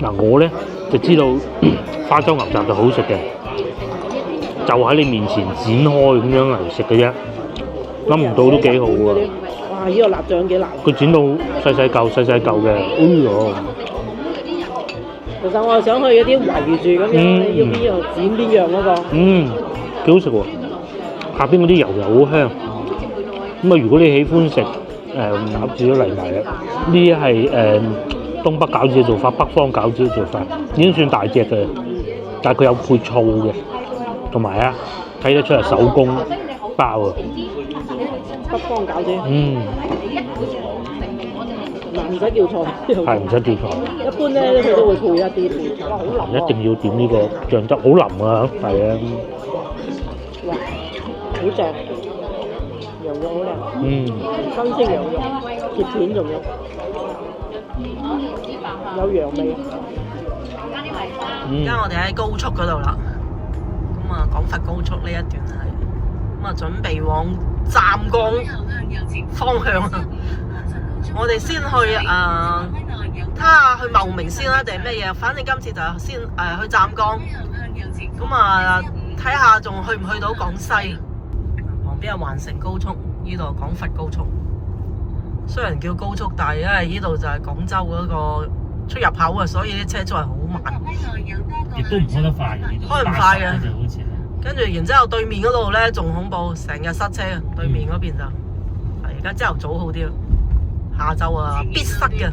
嗱，我咧就知道花州牛雜就好食嘅，就喺你面前展開咁樣嚟食嘅啫，諗唔到都幾好喎。哇！呢個臘腸幾辣。佢剪到細細嚿嘅，哎呦！其實我係想去嗰啲圍住咁樣，你要邊樣剪邊樣嗰個。幾好食喎！下邊嗰啲油又好香。咁啊，如果你喜歡食餃子都嚟埋啦。呢啲係東北餃子嘅做法，北方餃子嘅做法，已經算大隻嘅，但係佢有配醋嘅，同埋啊睇得出係手工包啊。北方餃子。唔使叫菜。係唔使叫菜。一般咧，佢都會配一啲配菜。哇，好腍喎！一定要點呢個醬汁，好腍啊！係啊。哇，好正！羊肉好靚。新鮮羊肉，切片仲有羊味。而家我哋喺高速嗰度啦，咁啊廣佛高速呢一段係，咁啊準備往湛江方向啊！我哋先去睇下去茂名先啦，定係咩嘢？反正今次就先去湛江，咁啊睇下仲去唔去到廣西。旁邊係環城高速，呢度係廣佛高速。雖然叫高速，但係因為呢度就係廣州嗰個出入口啊，所以啲車速係好慢。亦都唔開得快嘅，開唔快嘅。好似跟住然之後對面嗰度咧仲恐怖，成日塞車啊！對面嗰邊就而家朝頭早好啲咯。下晝啊必塞嘅，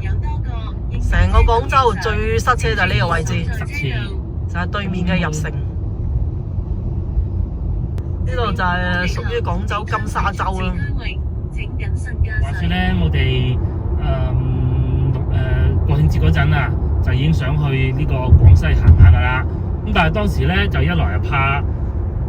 成個廣州最塞車就係呢個位置，就係對面嘅入城。呢度就係屬於廣州金沙洲啦。話說咧，我哋國慶節嗰陣啊，就已經想去呢個廣西行下噶啦。咁但係當時咧就一來係怕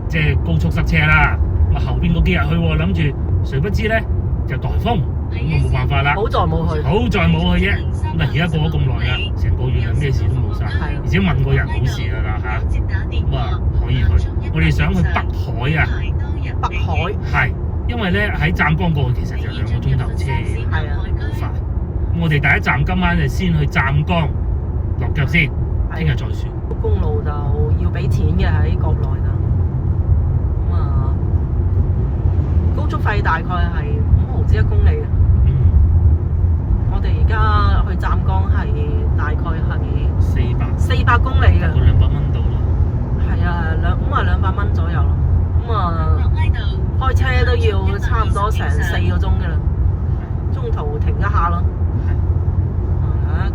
即係高速塞車啦，咁後邊嗰幾日去喎，諗住誰不知咧就颱風。咁啊冇辦法啦，好在冇去啫。咁啊而家過咗咁耐啦，成個月啊咩事都冇晒，而且問過人冇事噶啦嚇。咁啊可以去。我哋想去北海啊。北海係，因為咧喺湛江過去其實就2個鐘頭車，係啊，好快。咁我哋第一站今晚就先去湛江落腳先，聽日再算。公路就要俾錢嘅喺國內就，咁啊高速費大概係5毫子1公里嘅。我哋而家去湛江係大概係400公里嘅，200蚊到啦。係啊，200蚊左右咯。咁啊，開車都要差唔多成4個鐘嘅啦，中途停一下咯。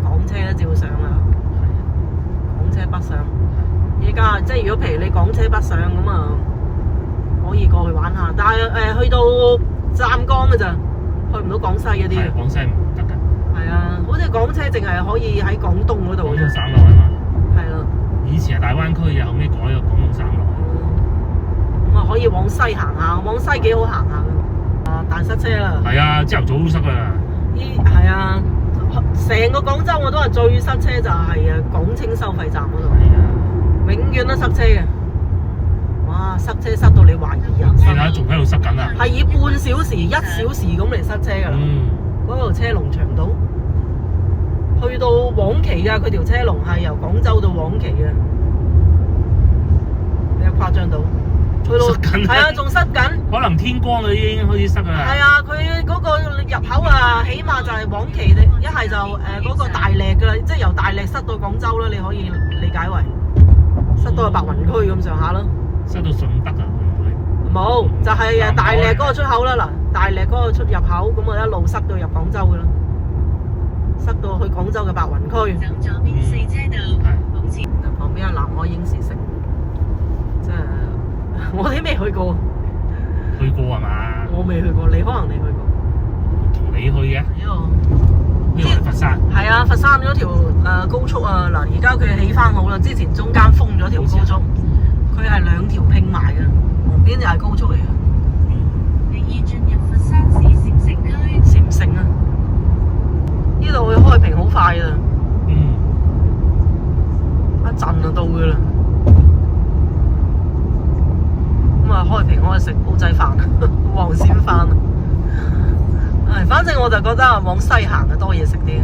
港車都照上啦，港車北上。依家即係如果譬如你港車北上咁啊，可以過去玩下。但係去到湛江嘅咋，去唔到廣西嗰啲嘅。廣西唔得㗎。係啊，好似港車淨係可以喺廣東嗰度。廣東省內啊嘛。係啦。以前係大灣區，後尾改咗廣東省內。咁啊可以往西行下，往西幾好行下㗎。大塞車啦。係啊，朝頭早都塞啦。係啊，成個廣州我都係最塞車就係廣清收費站嗰度。永遠都塞車嘅。哇！塞車塞到你懷疑人生。而家仲喺度塞緊啊！係以半小時、1小時咁嚟塞車㗎啦。嗰度車龍長到，去到黃岐㗎，佢條車龍係由廣州到黃岐嘅，你有誇張到？去到係啊，仲塞緊。可能天光啦，已經開始塞啦。係啊，佢嗰個入口啊，起碼就係黃岐，一係就嗰個大瀝㗎啦，即係由大瀝塞到廣州啦，你可以理解為塞到去白雲區咁上下咯。塞到順德啊？冇，就係大瀝嗰個出口啦嗱，大瀝嗰個出入口咁啊一路塞到入廣州㗎啦，塞到去廣州嘅白雲區。走左邊4車道，好似旁邊有南海影視城，即係我哋未去過。去過係嘛？我未去過，你可能你去過。同你去嘅？呢個係佛山。係啊，佛山嗰條高速啊，嗱而家佢起翻好啦，之前中間封咗條高速，佢係2條拼埋嘅。旁邊就係高速嚟嘅。你已進入佛山市禪城區。禪城啊！呢度去開平好快啊！一陣就到噶啦。咁啊，開平可以食煲仔飯、黃鱔飯啊！唉，反正我就覺得往西行啊多嘢食啲。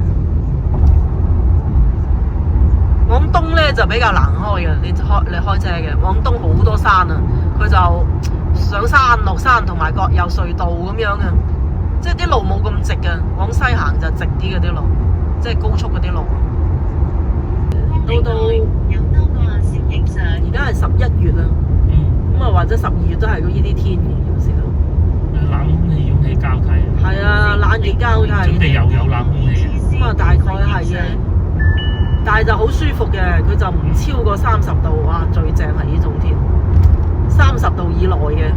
往東咧就比較難開嘅，你開車嘅。往東好多山啊，佢就上山落山，同埋各有隧道咁樣嘅，即係啲路冇咁直嘅。往西行就直啲嗰啲路，即係高速嗰啲路。到而家係11月啦，咁啊或者12月都係呢啲天嘅有時候。冷空氣、氧氣交替。係啊，冷熱交替。準備又有冷空氣。咁啊，大概係嘅。但係就好舒服嘅，佢就唔超過30度，哇！最正係呢種天，30度以內嘅，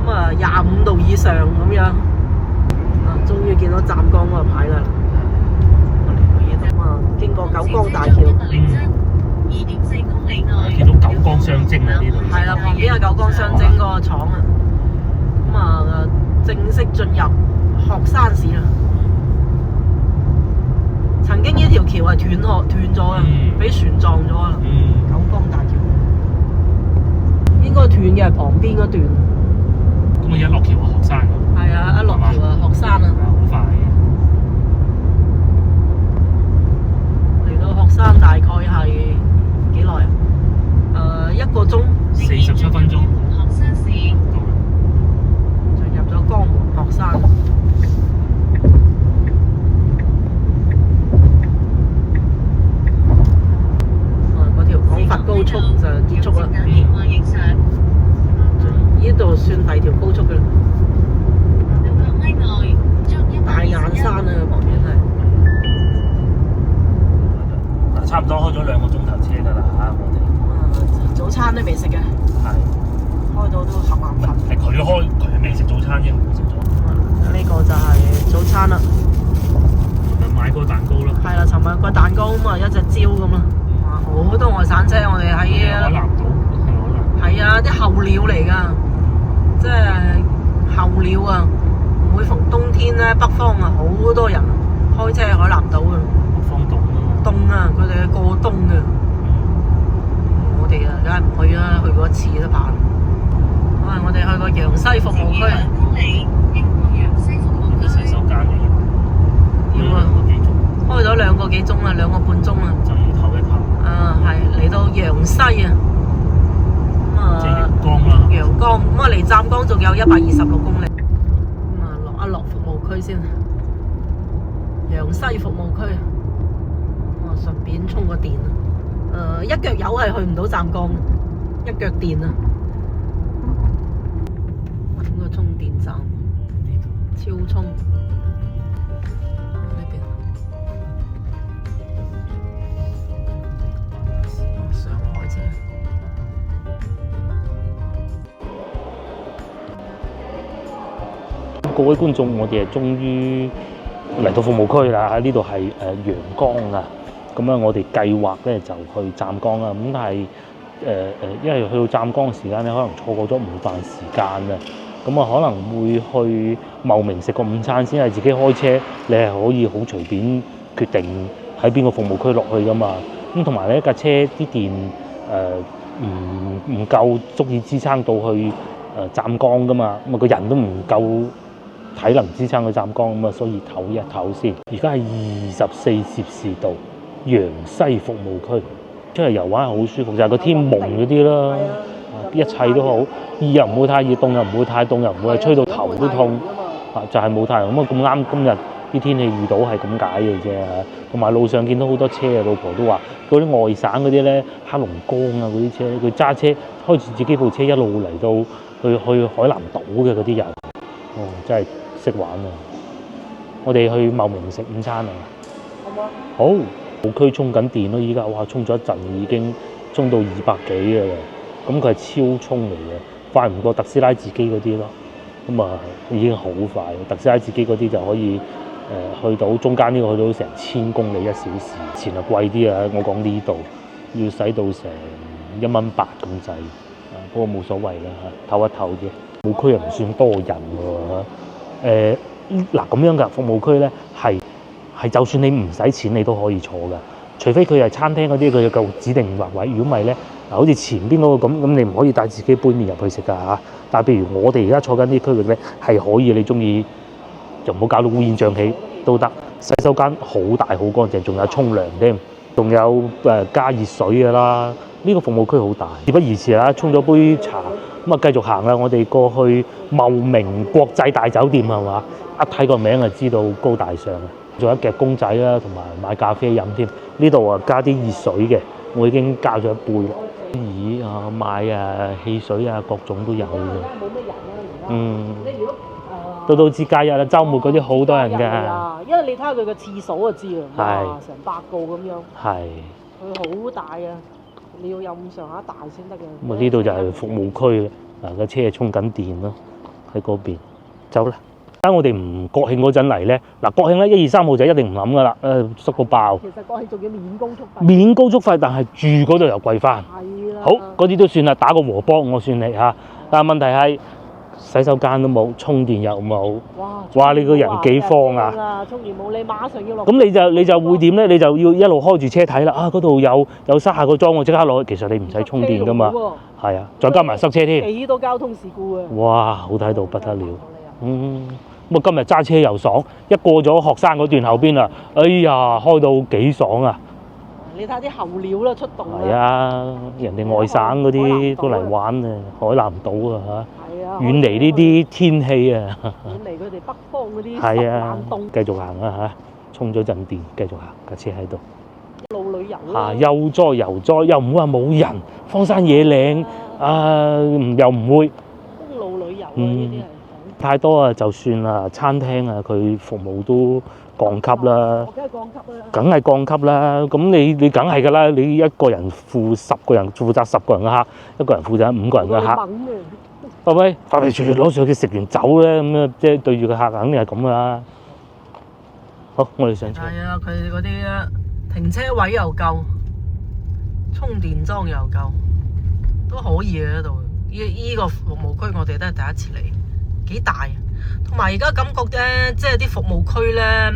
咁啊25度以上咁樣，終於見到湛江嗰個牌啦，我嚟到呢度啊，經過九江大橋，2.4公里內，見到九江雙蒸啊呢度，係啦，旁邊有九江雙蒸嗰個廠啊，咁啊正式進入鶴山市啦。曾經呢條橋係斷咗嘅，俾船撞咗啦。九江大橋應該斷嘅係旁邊嗰段。咁啊一落橋啊鶴山㗎。係啊，一落橋啊鶴山啊。好快。嚟到鶴山大概係幾耐啊？1個鐘。47分鐘。鶴山市。就入咗江門鶴山。高速就結束啦，呢度算第2條高速嘅啦。大雁山啊，旁邊係。差唔多開咗2個鐘頭車㗎啦嚇，我哋。早餐都未食嘅。係。開到都合眼瞓。係佢開，佢未食早餐啫，唔食咗。呢個就係早餐啦。買個蛋糕啦。係啦，尋日個蛋糕咁啊，一隻蕉咁啦。好多外省車，我哋喺海南島，係啊，啲候鳥嚟㗎，即係候鳥啊！每逢冬天咧，北方啊好多人開車去海南島啊。北方凍啊嘛。凍啊！佢哋過冬嘅。我哋啊，梗係唔去啦，去過1次都怕。我哋去過陽西服務區。洗手間嚟。要啊！開咗2個幾鐘啦，2個半鐘啦。就要唞一唞。係嚟到陽西啊，即係陽江啦。陽江咁啊，離湛江仲有126公里。咁啊，落一落服務區先。陽西服務區，順便充個電啊。一腳油係去唔到湛江，一腳電啊。揾個充電站，超充。各位觀眾，我哋終於嚟到服務區啦！呢度係陽江啊，咁啊，我哋計劃咧就去湛江啦。咁但係因為去到湛江嘅時間咧，可能錯過咗午飯時間啊，咁啊可能會去茂名食個午餐先，係自己開車，你係可以好隨便決定喺邊個服務區落去噶嘛。咁同埋咧架車啲電唔夠足以支撐到去湛江噶嘛，咁啊個人都唔夠體能支撐去湛江咁啊，所以唞一唞先。而家係24攝氏度，陽西服務區出嚟遊玩係好舒服，就係個天蒙嗰啲啦，一切都好，熱又唔會太熱，凍又唔會太凍，又唔會係吹到頭都痛，就係冇太陽咁啊！咁啱今日啲天氣遇到係咁解嘅啫嚇。同埋路上見到好多車啊，老婆都話嗰啲外省嗰啲咧，黑龍江啊嗰啲車，佢揸車開住自己部車一路嚟到去海南島嘅嗰啲人，真係識玩啊！我哋去茂名食午餐啊！好，服務區充緊電咯，依家哇充咗一陣已經充到200幾嘅啦，咁佢係超充嚟嘅，快唔過特斯拉自己嗰啲咯，咁啊已經好快，特斯拉自己嗰啲就可以去到中間呢個去到成1000公里1小時，前啊貴啲啊，我講呢度要使到成1.8蚊咁滯，不過冇所謂啦嚇，唞一唞啫。服務區又唔算多人喎嗱咁樣㗎，服務區咧係就算你唔使錢你都可以坐㗎，除非佢係餐廳嗰啲，佢有夠指定劃位。如果唔係咧，好似前邊嗰個咁你唔可以帶自己杯麵入去食㗎嚇。但係譬如我哋而家坐緊啲區域咧，係可以，你中意就唔好搞到烏煙瘴氣都得。洗手間好大好乾淨，仲有沖涼添，仲有加熱水㗎啦。呢個服務區好大。事不宜遲啦，沖咗杯茶咁啊，繼續行啦。我哋過去茂名國際大酒店係嘛？一睇個名就知道高大上啊！仲有夾公仔啦，同埋買咖啡飲添。呢度啊加啲熱水嘅，我已經加咗一杯啦。咦啊買汽水啊各種都有嘅。冇乜人啦而家。你如果到節假日啊，週末嗰啲好多人㗎。因為你睇下佢個廁所就知啦，哇，成8個咁樣。係。佢好大啊！你要有咁上下大先得嘅。咁啊呢度就係服務區嗱，個車係充緊電咯，喺嗰邊。走啦！我哋唔國慶嗰陣嚟咧，嗱國慶咧1、2、3號就一定唔諗㗎啦，塞個爆。其實國慶仲要免高速費。免高速費，但係住嗰度又貴翻。係啦。好，嗰啲都算啦，打個和波我算你嚇。但係問題係洗手間都冇，充電又冇。哇！你個人幾慌啊！充電冇，你馬上要落。咁你就會點咧？你就要一路開住車睇啦。啊，嗰度有沙個樁，我即刻落去。其實你唔使充電㗎嘛。係啊，再加埋塞車添。幾多交通事故啊！哇！好睇到不得了。咁啊今日揸車又爽，一過咗學生嗰段後邊啊，哎呀開到幾爽啊！你睇下啲候鳥啦，出動啦。係啊，人哋外省嗰啲都嚟玩啊，海南島啊嚇，遠離呢啲天氣啊，遠離佢哋北方嗰啲係啊，冷凍。繼續行啊嚇，充咗陣電，繼續行架車喺度。路旅遊嚇，悠哉悠哉，又唔會話冇人，荒山野嶺又唔會。公路旅遊啊，呢啲係。太多啊，就算啦，餐廳啊，佢服務都降級啦，梗係降級啦。咁你梗係㗎啦，你一個人負責10個人嘅客，一個人負責5個人嘅客，係咪？發嚟全攞上去食完走咧，咁啊，即係對住個客肯定係咁㗎啦。好，我哋上車。係啊，佢哋嗰啲停車位又夠，充電樁又夠，都可以嘅嗰度。依個服務區我哋都係第一次嚟。幾大，同埋而家感覺咧，即係啲服務區咧，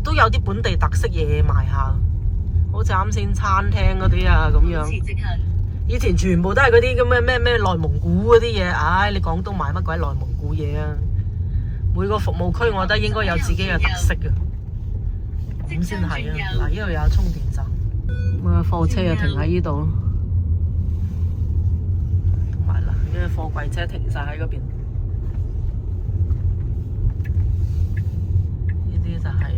都有啲本地特色嘢賣下，好似啱先餐廳嗰啲啊咁樣。以前全部都係嗰啲咁嘅咩內蒙古嗰啲嘢，唉，你廣東賣乜鬼內蒙古嘢啊？每個服務區我覺得應該有自己嘅特色嘅，咁先係啊！嗱，呢度有充電站，咁啊貨車就停喺呢度咯，同埋嗱，啲貨櫃車停晒喺嗰邊。就係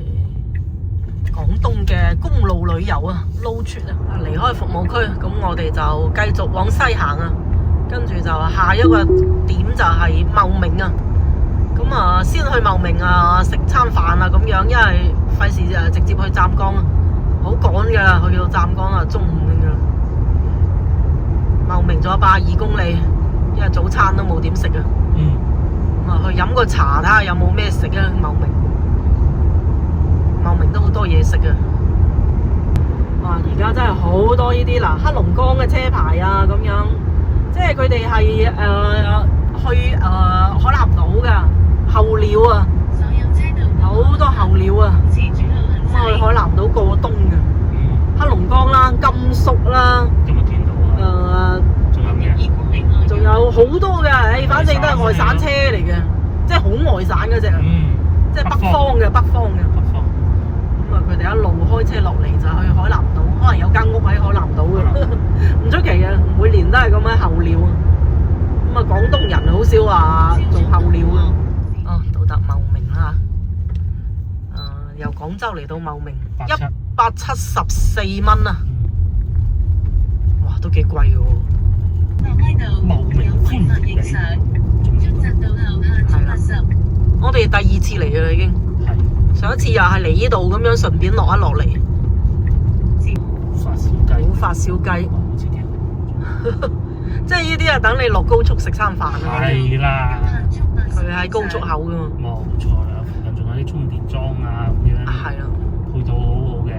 廣東嘅公路旅遊啊 ，road trip 啊，離開服務區，咁我哋就繼續往西行啊，跟住就下一個點就係茂名啊，咁啊先去茂名啊食餐飯啊咁樣，因為費事直接去湛江啊，好趕㗎，去到湛江啊中午㗎啦，茂名仲有82公里，因為早餐都冇點食啊，咁啊去飲個茶睇下有冇咩食啊，茂名。茂名都好多嘢食啊！哇，而家真係好多呢啲嗱，黑龍江嘅車牌啊咁樣，即係佢哋係去海南島㗎候鳥啊，好多候鳥啊，咁去海南島過冬嘅，黑龍江啦、甘肅啦，今日見到啊，仲有咩？仲有好多㗎，反正都係外省車嚟嘅，即係好外省嗰隻，即係北方嘅。佢哋一路開車落嚟就去海南島，可能有間屋喺海南島嘅，唔出奇嘅。每年都係咁樣候鳥啊。咁啊，廣東人好少話做候鳥啊。到達茂名啦，由廣州嚟到茂名174蚊啊！哇，都幾貴嘅喎。茂名歡迎係啦，我哋第2次嚟嘅啦已經。上一次又係嚟呢度咁樣，順便落一落嚟。好發燒雞，即係呢啲啊，等你落高速食餐飯啊。係啦，佢喺高速口噶嘛。冇錯啦，附近仲有啲充電樁啊咁樣。係啊，配套好好嘅。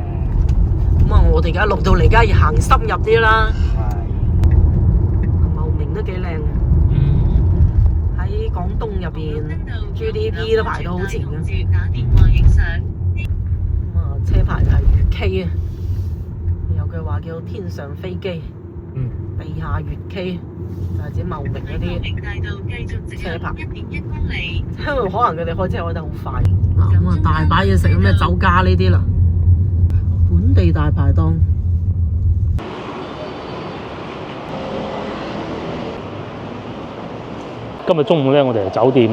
咁啊，我哋而家落到嚟，而家要行深入啲啦。茂名都幾靚嘅。喺廣東入邊 GDP 都排到好前嘅。車牌就係粵 K 啊，有句話叫天上飛機，地下粵 K 就係指茂名嗰啲車牌。因為可能佢哋開車開得好快。咁啊，大把嘢食，咩酒家呢啲啦，本本地大排檔。今日中午咧，我哋嚟酒店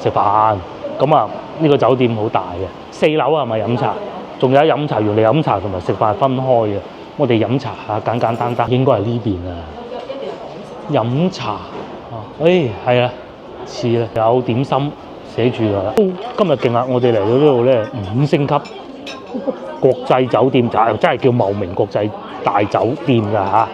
食飯。咁啊，呢個酒店好大嘅，4樓係咪飲茶？仲有飲茶，原來飲茶同埋食飯分開嘅。我哋飲茶啊，簡簡單單，應該係呢邊啊。飲茶啊，係啊，似啦，有點心寫住㗎啦。今日勁啊！我哋嚟到呢度咧，5星級國際酒店，就真係叫茂名國際大酒店㗎嚇。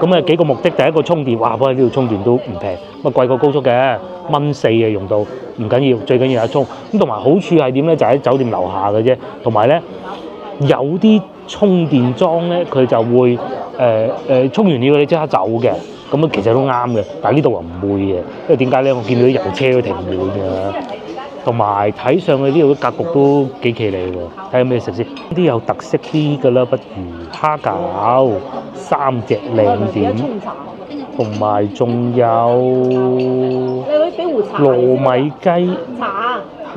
咁啊幾個目的，第一個充電，哇！喺呢度充電都唔平，咁啊貴過高速嘅，1.4嘅用到，唔緊要，最緊要有得充。咁同埋好處係點咧？就喺酒店樓下嘅啫。同埋咧，有啲充電樁咧，佢就會充完料你即刻走嘅。咁啊其實都啱嘅，但係呢度話唔會嘅，因為點解咧？我見到啲油車都停滿嘅。同埋睇上去呢度嘅格局都幾奇離喎，睇下咩食先？呢啲有特色啲嘅啦，不如蝦餃3隻靚點，同埋仲有糯米雞、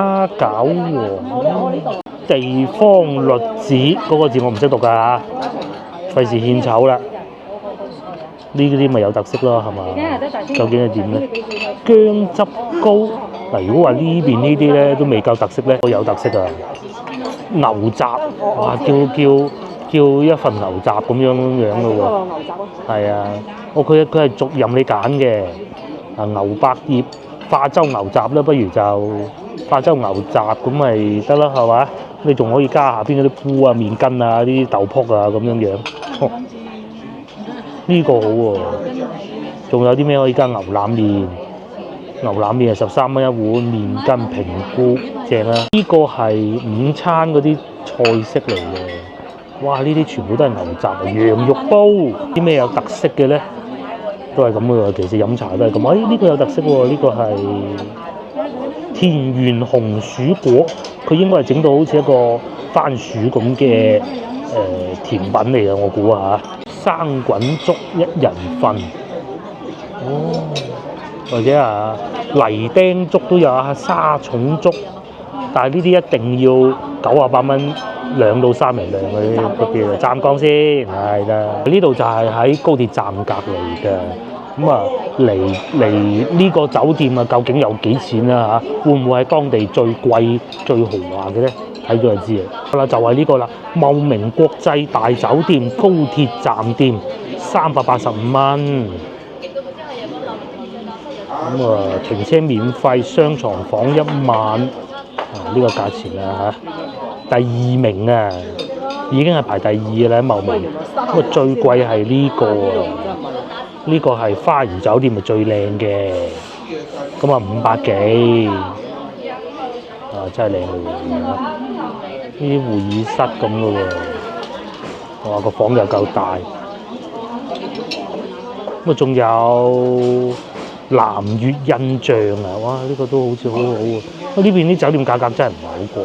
蝦餃喎。地方律子嗰個字我唔識讀㗎嚇，費事獻醜啦。呢啲咪有特色咯，係嘛？究竟係點咧？薑汁糕嗱，如果話呢邊呢啲咧都未夠特色咧，都有特色啊！牛雜，哇，叫一份牛雜咁樣嘅喎。係啊，佢係逐任你揀嘅。啊，牛百葉、化州牛雜啦，不如就化州牛雜咁咪得啦，係嘛？你仲可以加下邊嗰啲菇啊、麵筋啊、啲豆卜啊咁樣樣。呢個好喎，仲有啲咩可以加？牛腩麵，牛腩麵係13蚊一碗，麵筋平菇正啦。呢個係午餐嗰啲菜式嚟嘅，哇！呢啲全部都係牛雜啊，羊肉煲。啲咩有特色嘅咧？都係咁嘅喎，其實飲茶都係咁。呢個有特色喎，呢個係田園紅薯果，佢應該係整到好似一個番薯咁嘅甜品嚟嘅，我估下。生滾粥1人份，或者泥釘粥都有啊，沙蟲粥，但係呢啲一定要98蚊2到3人量嗰啲湛江先係啦。呢度就係喺高鐵站隔離嘅，咁啊嚟呢個酒店啊，究竟有幾錢啊？會唔會係當地最貴最豪華嘅咧？睇咗就知啦。好啦，就係呢個啦，茂名國際大酒店高鐵站店，385蚊。咁啊，停車免費，雙床房1晚。呢個價錢啊嚇，第2名啊，已經係排第2嘅啦喺茂名。咁啊，最貴係呢個啊，呢個係花園酒店咪最靚嘅，咁啊500幾。真係靚嘅，呢啲會議室咁嘅喎，哇個房又夠大，咁啊仲有南粵印象啊，哇呢個都好似好好喎，呢邊啲酒店價格真係唔係好貴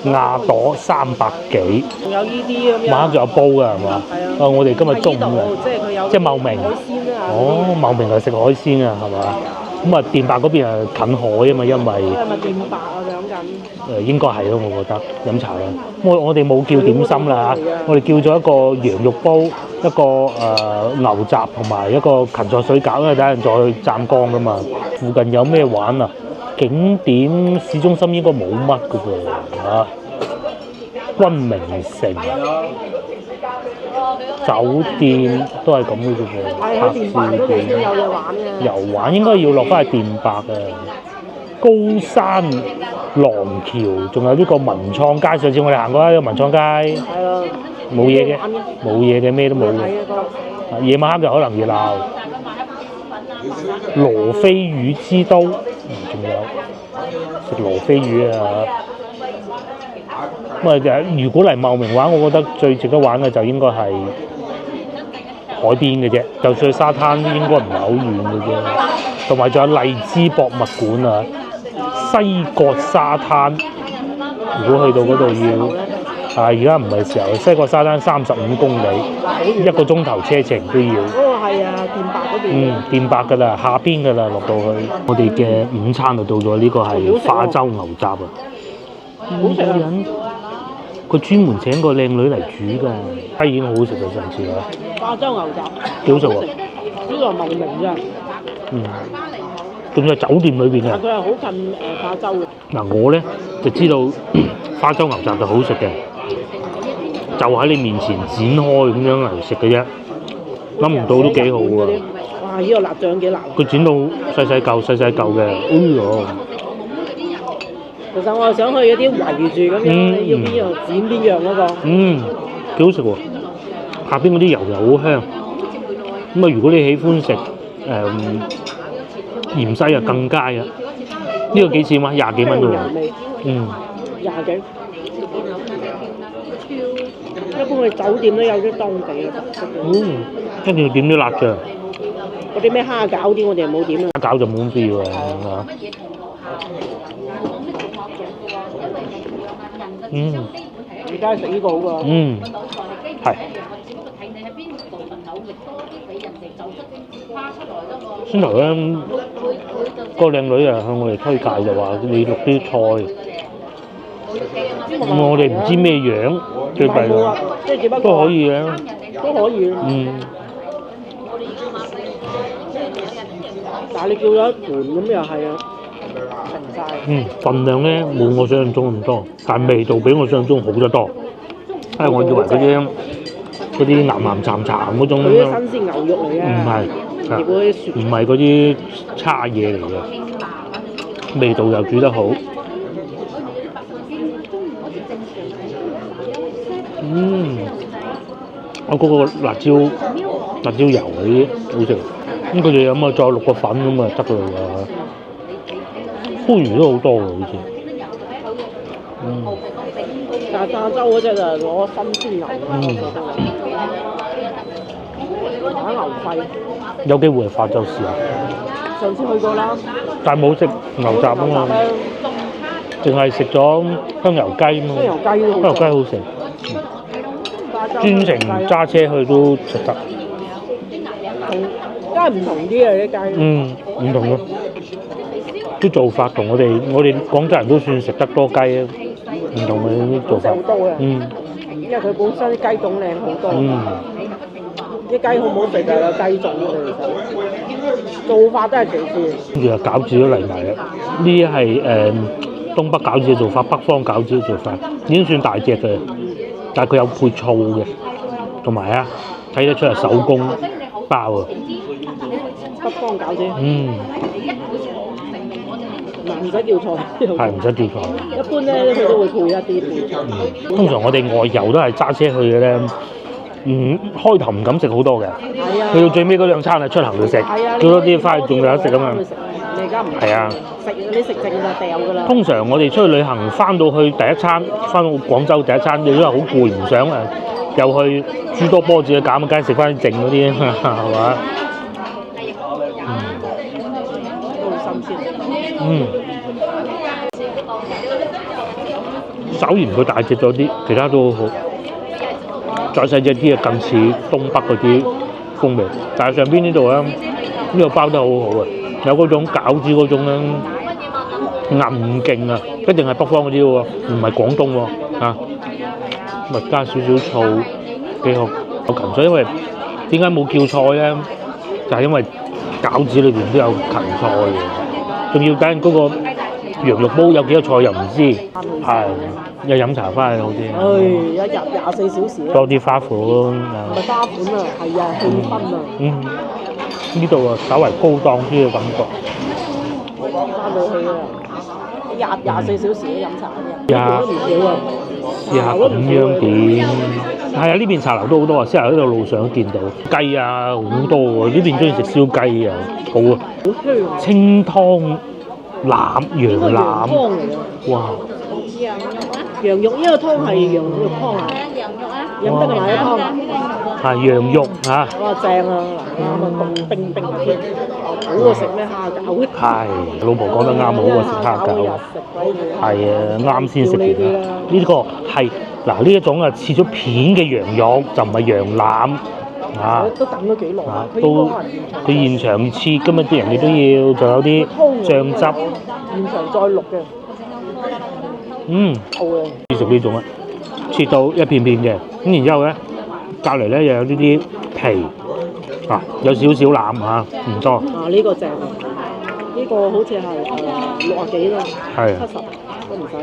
嘅，亞朵300幾，仲有呢啲咁樣，晚黑仲有煲㗎係嘛？係啊，我哋今日中午嘅，即係茂名，茂名係食海鮮啊係嘛？咁啊，電白嗰邊係近海啊嘛，因為係咪電白啊講緊？應該係咯，我覺得飲茶啦。我哋冇叫點心啦嚇，我哋叫咗一個羊肉煲，一個牛雜同埋一個芹菜水餃，因為等陣再去湛江噶嘛。附近有咩玩啊？景點市中心應該冇乜噶噃嚇。君明城酒店都係咁嘅啫喎，拍攝店遊玩應該要落翻去電白啊，高山廊橋，仲有呢個文創街，上次我哋行過呢個文創街，冇嘢嘅，冇嘢嘅，咩都冇嘅。夜晚黑就可能熱鬧。羅非魚之都，仲有食羅非魚啊！咁啊，如果嚟茂名玩，我覺得最值得玩嘅就應該係海邊嘅啫，就算去沙灘應該唔係好遠嘅啫。同埋仲有荔枝博物館啊，西角沙灘。如果去到嗰度要而家唔係時候，西角沙灘35公里，1個鐘頭車程都要。嗰個係啊，電白嗰邊。電白㗎啦，下邊㗎啦，落到去。我哋嘅午餐就到咗，呢個係化州牛雜啊。2個人佢專門請個靚女嚟煮㗎，雞已經好好食啦，上次啊。化州牛雜幾好食喎！呢個係茂名啫。嗯，仲有酒店裏邊嘅。佢係好近化州嘅。嗱，我咧就知道花州牛雜就好食嘅，就喺你面前展開咁樣嚟食嘅啫。諗唔到都幾好喎！哇！呢個辣醬幾辣啊！佢剪到細細嚿嘅，哎呦！其實我係想去嗰啲圍住咁樣，你要邊樣剪邊樣嗰個。幾好食喎！下邊嗰啲油又好香。咁啊，如果你喜歡食芫茜啊，更佳啊！呢個幾錢啊？20幾蚊啫喎。20幾。一般嘅酒店都有啲當地嘅。一定要點啲辣醬。嗰啲咩蝦餃啲，我哋冇點啦。蝦餃就冇咁 feel 啊！而家食呢個好㗎。係。先頭咧，個靚女啊向我哋推介就話你錄啲菜，我哋唔知咩樣，最弊啦。即係只不過都可以嘅。都可以。但係你叫咗一盤咁又係啊，停晒。份量咧冇我想象中咁多，但味道比我想象中好得多。我以為嗰啲岩岩巉巉嗰種。佢啲新鮮牛肉嚟嘅。唔係。唔係嗰啲差嘢嚟嘅，味道又煮得好。我嗰個辣椒油嗰啲好食。咁佢哋有冇再落個粉咁啊得㗎啦。番禺都好多㗎好似。但係化州嗰隻就係攞新鮮牛。打牛肺。有機會係化州試下。上次去過啦。但係冇食牛雜啊嘛，淨係食咗香油雞啊嘛。香油雞好食。專程揸車去都食得。梗係唔同啲啊啲雞。唔同咯。啲做法同我哋廣州人都算食得多雞啊，唔同嘅啲做法。好多嘅。因為佢本身啲雞種靚好多。啲雞好唔好食就有雞種嘅，其實做法都係其次。跟住啊餃子都嚟埋啦，呢啲係東北餃子嘅做法，北方餃子嘅做法，已經算大隻嘅，但係佢有配醋嘅，同埋啊睇得出係手工包啊。北方餃子。唔使叫菜。係唔使叫菜。一般咧，佢都會配一啲配菜。通常我哋外遊都係揸車去嘅咧。開頭唔敢食好多嘅，去到最尾嗰兩餐係出行就食，叫多啲翻去仲有得食啊嘛。你而家唔係啊，你食剩就掉㗎啦。通常我哋出去旅行翻到去第一餐，翻到廣州第一餐，你都係好攰，唔想啊，又去諸多波子去減，梗係食翻剩嗰啲啊嘛，係嘛？都好新鮮。稍嫌佢大隻咗啲，其他都好好。再細隻啲啊，更似東北嗰啲風味。但係上邊呢度咧，呢個包得好好啊，有嗰種餃子嗰種咧韌勁啊，一定係北方嗰啲喎，唔係廣東喎啊。咪加少少醋，幾好。有芹菜，因為點解冇叫菜咧？就係因為餃子裏邊都有芹菜嘅，仲要等嗰個羊肉煲有幾多菜又唔知，係。又飲茶翻去好啲。一日24小時。多啲花款。唔係花款啊，係啊，氣氛啊。呢度啊，稍為高檔啲嘅感覺。翻到去啊，24小時都飲茶嘅。都唔少啊。試下咁樣點？係啊，呢邊茶樓都好多啊，先喺呢度路上都見到雞啊，好多喎。呢邊中意食燒雞啊，好啊。好香。清湯腩羊腩。哇！羊肉呢個湯係羊肉湯啊！羊肉啊！飲得嘅奶湯啊！係羊肉嚇。哇正啊！啱啊，凍冰冰添，好過食咩蝦餃。係，老婆講得啱，好過食蝦餃。係啊，啱先食完啦。呢個係嗱呢一種啊，切咗片嘅羊肉就唔係羊腩啊。都等咗幾耐？都佢現場切，今日啲人哋都要，仲有啲醬汁。現場再淥嘅。好啊！中意食呢種啊？切到一片片嘅，咁然之後咧隔離咧又有呢啲皮啊，有少少腩嚇，唔多。啊呢個正啊，呢個好似係60幾咯，係70都唔使。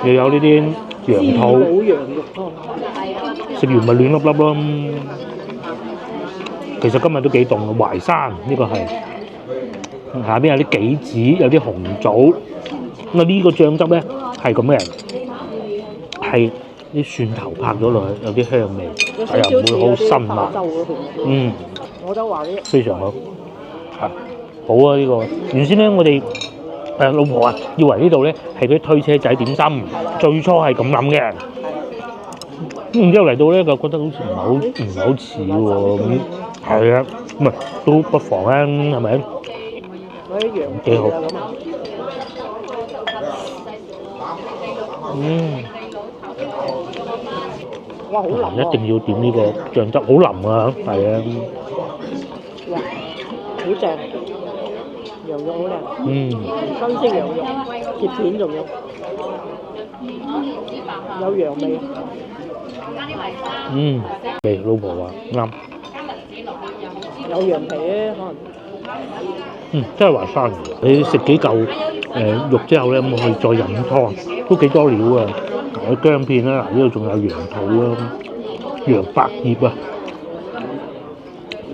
又有呢啲羊肚，冇羊肉湯，食完咪暖粒粒咯。其實今日都幾凍嘅，淮山呢個係下邊有啲杞子，有啲紅棗。咁啊呢個醬汁咧係咁嘅，係啲蒜頭拍咗落去，有啲香味，但又唔會好辛辣。我都話呢非常好，係好啊呢個。原先咧我哋老婆啊，以為呢度咧係嗰啲推車仔點心，最初係咁諗嘅。咁然之後嚟到咧，就覺得好似唔係好似喎。咁係啊，咁啊都不妨啊，係咪？幾好。哇！好腍一定要點呢個醬汁，好腍啊，係啊。哇！好正，羊肉好靚。新鮮羊肉，切片仲有羊味。味老婆話啱。有羊皮咧，可能。真係淮山嚟。你食幾嚿肉之後咧，咁可以再飲湯，都幾多料啊！有薑片啦，呢度仲有羊肚啦，羊百葉啊，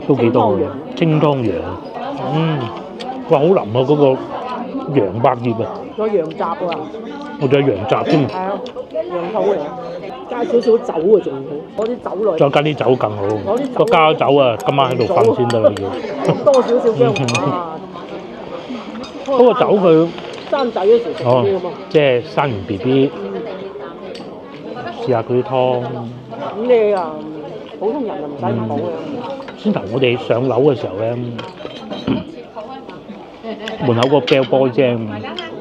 都幾多嘅。清湯羊，哇好腍啊！嗰個羊百葉啊，仲有羊雜啊，我仲有羊雜添。係啊，羊肚嚟，加少少酒啊，仲好，攞啲酒落。再加啲酒更好。個加酒啊，今晚喺度瞓先得啦要。多少少薑啊！嗰個酒佢生仔嗰時食啲咁啊，即係生完 BB，試下佢啲湯。咁你啊，普通人就唔使咁好嘅。先頭我哋上樓嘅時候咧，門口個 bell boy 啫，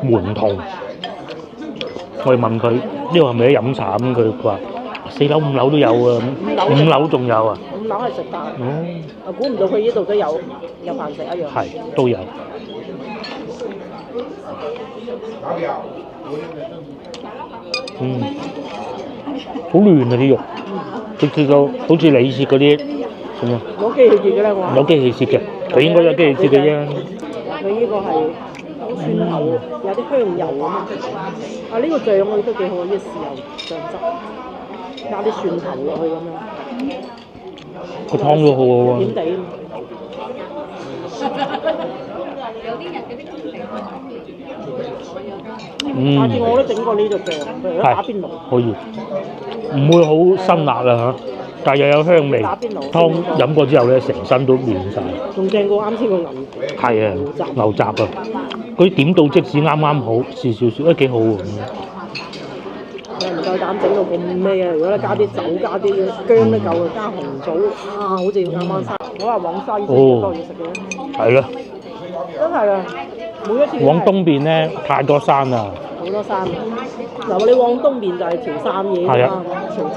門童，我哋問佢呢個係咪喺飲茶咁，佢話4樓5樓都有啊，5樓仲有啊。5樓係食飯。我估唔到佢呢度都有飯食一樣。係都有。好嫩啊啲肉，佢切到好似你切嗰啲咁啊。攞機器切嘅咧，我話。有機器切嘅，佢應該有機器切嘅啫。佢呢個係蒜頭，有啲香油咁啊！呢個醬我覺得幾好啊，呢個豉油醬汁，加啲蒜頭落去咁樣。個湯都好好啊。點地。下次我都整過呢個醬，譬如打邊爐。可以，唔會好辛辣啊嚇，但係又有香味。湯飲過之後咧，成身都暖晒。仲正過啱先個牛。係啊，牛雜啊，嗰啲點到即止啱啱好，試少少都幾好喎。唔夠膽整到咁咩啊！如果你加啲酒、加啲薑都夠啊，加紅棗，好似啱啱生。我話往西先多嘢食嘅。係咯。真係啊！每一次。往東邊咧，太多山啦。好多山。嗱，你往東邊就係潮汕嘢㗎嘛。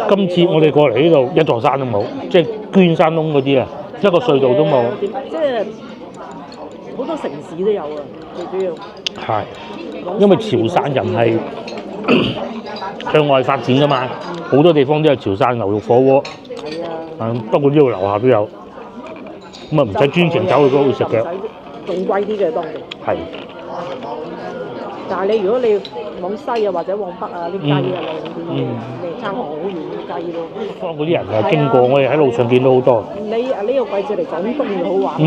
今次我哋過嚟呢度一座山都冇，即係捐山窿嗰啲啊，一個隧道都冇。即係好多城市都有啊，最主要。係。因為潮汕人係向外發展㗎嘛，好多地方都有潮汕牛肉火鍋。係啊。不過呢度樓下都有，咁啊唔使專程走去嗰度食嘅。仲貴啲嘅當地。係。但係你如果你往西啊或者往北啊啲雞啊靚啲，你差好遠啲雞咯。北方嗰啲人係經過，我哋喺路上見到好多。你呢個季節嚟廣東就好玩。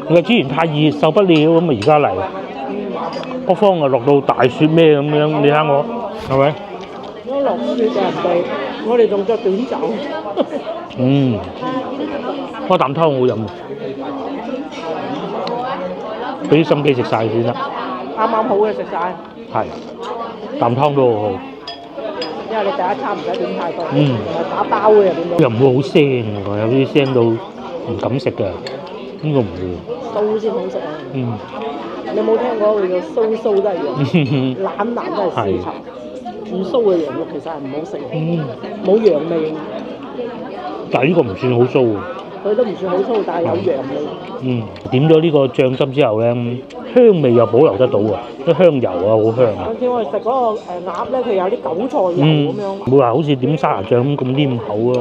你話之前太熱受不了咁啊，而家嚟。北方啊落到大雪咩咁樣，你睇我係咪？我落雪嘅我哋仲着短袖。嗰啖湯好飲啊！俾啲心機食晒先啦。啱啱好嘅食晒。係，啖湯都好好。因為你第一餐唔使點太多，打包嘅入邊。又唔會好腥喎，有啲腥到唔敢食㗎。呢個唔會。酥先好食啊！你有冇聽過佢叫酥酥都係羊，懶懶都係絲綢。唔酥嘅羊肉其實係唔好食，冇羊味。但係呢個唔算好酥喎。佢都唔算好粗，但係有羊味。點咗呢個醬汁之後咧，香味又保留得到喎，啲香油啊好香啊。上次我哋食嗰個鴨咧，佢有啲韭菜油咁樣。冇話好似點沙茶醬咁黏口啊。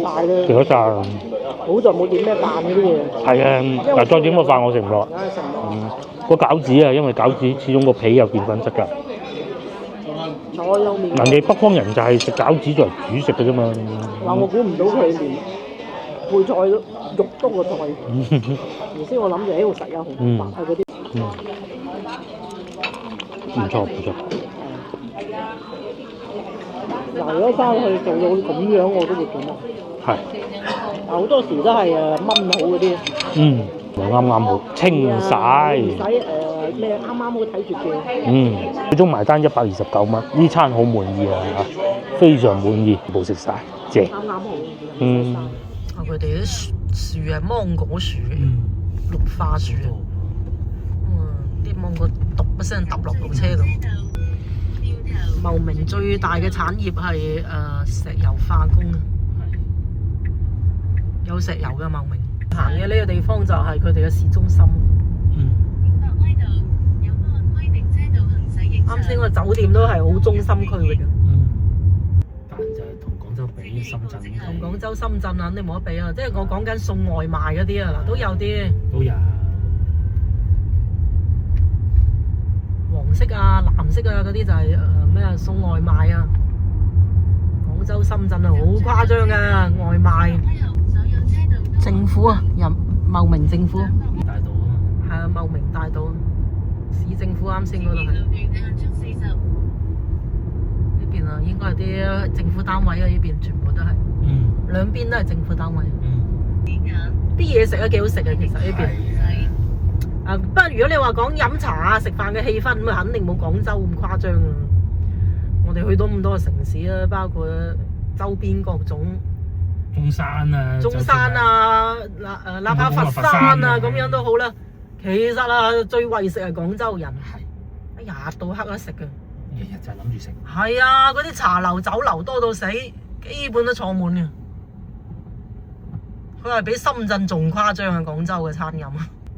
晒啦，食咗晒啊！好在冇點咩飯嗰啲嘢。係啊，嗱再點個飯我食唔落。個餃子啊，因為餃子始終個皮有澱粉質㗎。人哋北方人就係食餃子作為主食嘅啫嘛。嗱，我估唔到佢連配菜都肉多過菜。原先我諗住喺度實有紅白啊嗰啲。唔錯唔錯。嗱，如果翻去做到咁樣，我都會點啊？係。好多時都係燜好嗰啲。啱啱好，清晒。唔使咩啱啱好睇住嘅。最終埋單129蚊，呢餐好滿意啊！非常滿意，冇食晒，正。啱啱好。佢哋啲樹係芒果樹，綠化樹啊。啲芒果篤一聲揼落部車度。茂名最大嘅產業係石油化工啊，有石油嘅茂名。行嘅呢個地方就係佢哋嘅市中心。啱先個酒店都係好中心區域嘅。但就係同廣州比，深圳同廣州、深圳肯定冇得比啊！即係我講緊送外賣嗰啲啊，嗱都有啲。都有。黃色啊、藍色啊嗰啲就係咩啊送外賣啊。廣州、深圳啊好誇張噶外賣。政府啊，茂名政府。大道啊。係啊，茂名大道。市政府啱先嗰度係。呢邊啊，應該係啲政府單位啊，呢邊全部都係。兩邊都係政府單位。啲嘢食都幾好食啊，其實呢邊。不過如果你話講飲茶啊、食飯嘅氣氛咁啊，肯定冇廣州咁誇張啊。我哋去到咁多個城市啊，包括周邊各種。中山啊，哪怕佛山啊，咁樣都好啦。其實啊，最為食係廣州人，係日到黑都食嘅。日日就係諗住食。係啊，嗰啲茶樓、酒樓多到死，基本都坐滿嘅。佢係比深圳仲誇張啊！廣州嘅餐飲，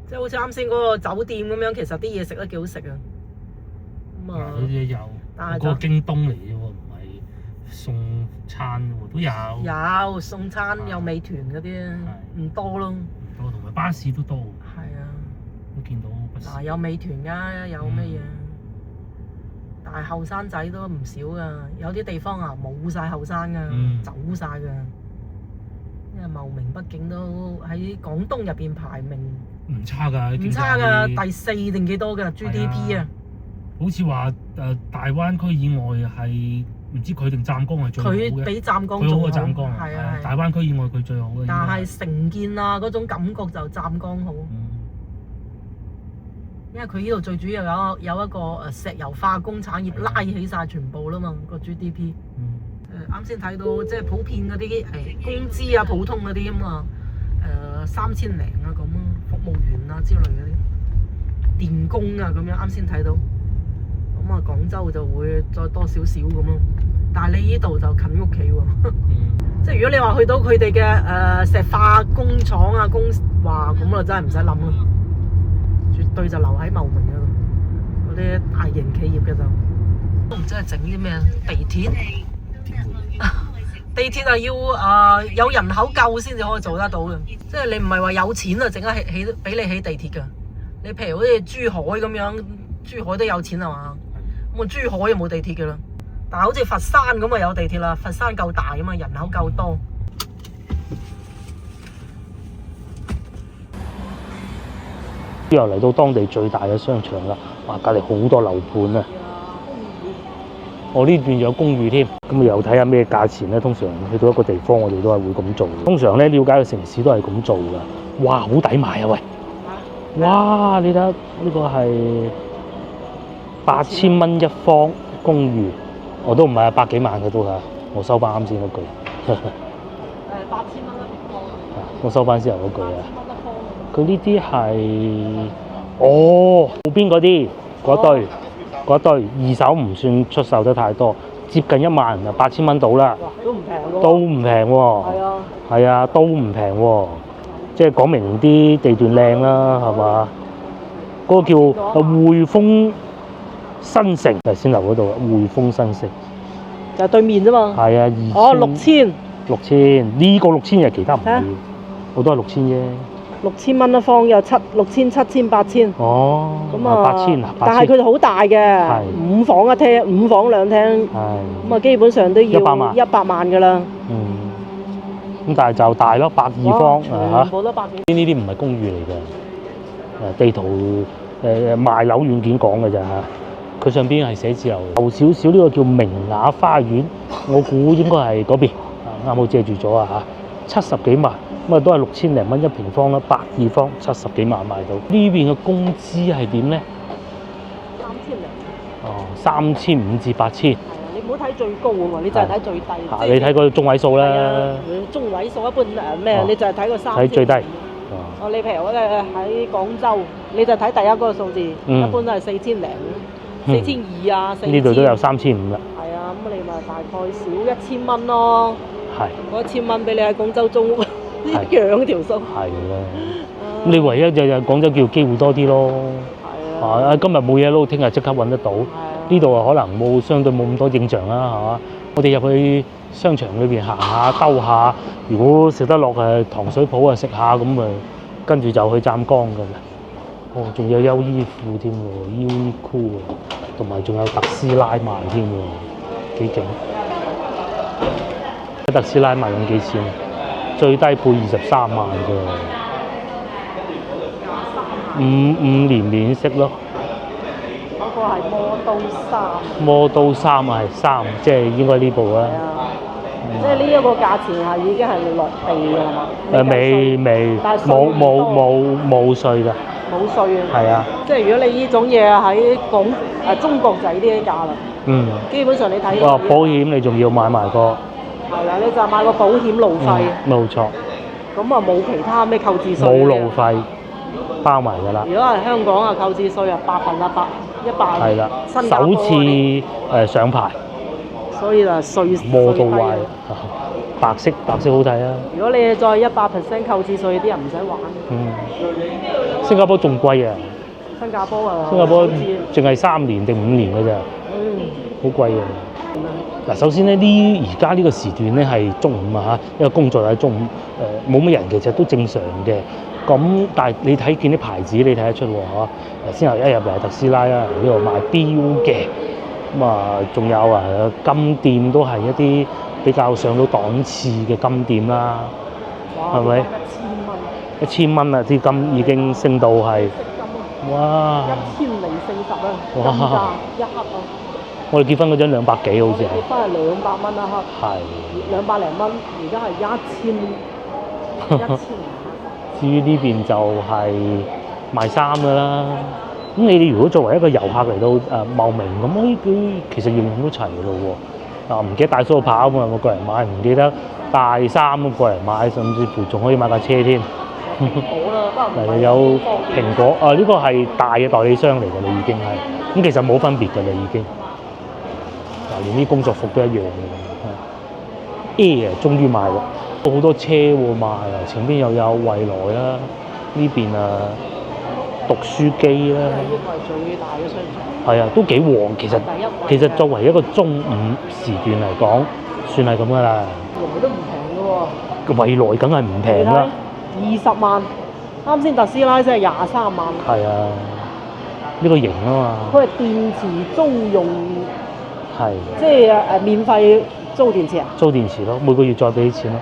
即係好似啱先嗰個酒店咁樣，其實啲嘢食都幾好食啊。咁啊，嗰啲有，嗰個京東嚟嘅喎，唔係送餐喎，都有。有送餐，有美團嗰啲，唔多咯。唔多，同埋巴士都多。係啊，都見到不少。有美團㗎，有咩嘢？但係後生仔都唔少㗎，有啲地方啊冇晒後生㗎，走晒㗎。因為茂名畢竟都喺廣東入邊排名唔差㗎，唔差㗎，第4定幾多㗎 GDP 啊？好似話大灣區以外係唔知佢定湛江係最好嘅。佢比湛江仲好過湛江啊！係啊，大灣區以外佢最好嘅。但係城建啊嗰種感覺就湛江好。因為佢呢度最主要有一個石油化工產業拉起晒全部啦嘛個 GDP。啱先睇到即係普遍嗰啲工資啊，普通嗰啲咁啊，3000零啊咁啊，服務員啊之類嗰啲，電工啊咁樣，啱先睇到。咁啊，廣州就會再多少少咁咯。但係你呢度就近屋企喎，即係如果你話去到佢哋嘅石化工廠啊、話咁啊，真係唔使諗咯，絕對就留喺茂名嗰度，嗰啲大型企業嘅就都唔知係整啲咩地鐵。地鐵係要有人口夠先至可以做得到嘅，即係你唔係話有錢啊，整得起俾你起地鐵㗎。你譬如好似珠海咁樣，珠海都有錢係嘛？咁啊珠海又冇地鐵㗎啦。但係好似佛山咁啊有地鐵啦，佛山夠大啊嘛，人口夠多。之後嚟到當地最大嘅商場啦，哇！隔離好多樓盤啊！我呢段有公寓添，咁又睇下咩價錢咧。通常去到一個地方，我哋都係會咁做。通常咧，了解個城市都係咁做噶。哇，好抵買啊！喂，哇，你睇呢個係8000蚊一方公寓，我都唔係百幾萬嘅都係，我收翻啱先嗰句。8000蚊一方。我收翻先頭嗰句啊。佢呢啲係後邊嗰啲嗰對。二手唔算出售得太多，接近1萬啊，8000蚊到啦，哇，都唔平喎。都唔平喎。係啊，係啊，都唔平喎，即係講明啲地段靚啦，係嘛？嗰、個叫匯豐新城，頭先樓嗰度，匯豐新城。就係對面啫嘛。係啊，哦，6000， 6000呢個6000又其他唔啊會，好多係6000啫。 6000蚊一方，有6000、7000、8000。哦，咁啊8000啊，但係佢哋好大嘅係，5房一廳，5房2廳，係咁啊基本上都要100萬100萬㗎啦。咁但係就大咯，102方啊全部都100幾。呢啲唔係公寓嚟嘅，地圖賣樓軟件講嘅咋嚇。佢上邊係寫字樓，後少少呢個叫明雅花園，我估應該係嗰邊，啱好借住咗啊嚇，70幾萬，咁啊都係6000零蚊一平方啦，102方70幾萬賣到。呢邊嘅工資係點咧？3000零。哦，3500至8000。你唔好睇最高喎，你就係睇最低。你睇個中位數啦。中位數一般咩？你就係睇個3000。睇最低。你譬如我哋喺廣州，你就睇第一嗰個數字，一般都係4000零、4200啊，呢度都有3500啦。係啊，咁你咪大概少1000蚊咯。係。嗰1000蚊俾你喺廣州租屋，養條數。係啦。咁你唯一就廣州叫機會多啲咯。係啊。今日冇嘢撈，聽日即刻揾得到。呢度可能相對冇咁多影像啦，係嘛？我哋入去商場裏邊行下兜下，如果食得落糖水鋪食下咁跟住就去湛江㗎啦。哦，仲有優衣庫添喎，優衣庫喎，同埋仲有特斯拉賣添喎，幾勁！特斯拉賣緊幾錢？最低配23萬㗎，5年免息咯。嗰個係Model 3啊，係3，即係應該呢部啦。即係呢一個價錢係已經係落地㗎嘛？未，冇稅㗎。冇稅啊！係啊。即係如果你呢種嘢喺中國就係呢啲價啦。基本上你睇。保險你仲要買埋個。係啦，你就買個保險路費。冇錯。咁啊冇其他咩購置稅。冇路費，包埋㗎啦。如果係香港啊，購置稅啊100%。係啦。首次上牌。所以就稅 Model Y 白色好睇啊！如果你再100%購置稅，啲人唔使玩。新加坡仲貴啊！新加坡淨係3年定5年㗎咋？好貴啊！嗱，首先咧，而家呢個時段咧係中午啊嚇，因為工作喺中午，冇乜人，其實都正常嘅。咁但係你睇見啲牌子，你睇得出喎嚇。先頭一入嚟係特斯拉啦，呢度賣錶嘅。咁啊，仲有金店都係一啲比較上到檔次嘅金店啦，係咪？1000蚊啊！啲金已經升到係，哇！1040啊！金價一克啊！我哋結婚嗰陣200幾好似係。結婚係200蚊一克。係。200零蚊，而家係1000。至於呢邊就係賣衫㗎啦。咁你哋如果作為一個遊客嚟到茂名咁，佢其實樣樣都齊嘅咯喎。唔記得帶梳跑啊嘛，我過嚟買；唔記得帶衫咁過嚟買，甚至乎仲可以買架車添。有蘋果啊！呢個係大嘅代理商嚟㗎啦，已經係。咁其實冇分別㗎啦，已經。連啲工作服都一樣嘅。Air 終於賣啦，好多車喎賣啊！前邊又有蔚來啦，呢邊讀書機啦，呢個係最大嘅商場。係啊，都幾旺。其實作為一個中午時段嚟講，算係咁噶啦。蔚來都唔平嘅喎。蔚來梗係唔平啦。20萬，啱先特斯拉真係23萬。係啊，呢個型啊嘛。佢係電池租用。係。即係免費租電池啊？租電池咯，每個月再俾錢咯。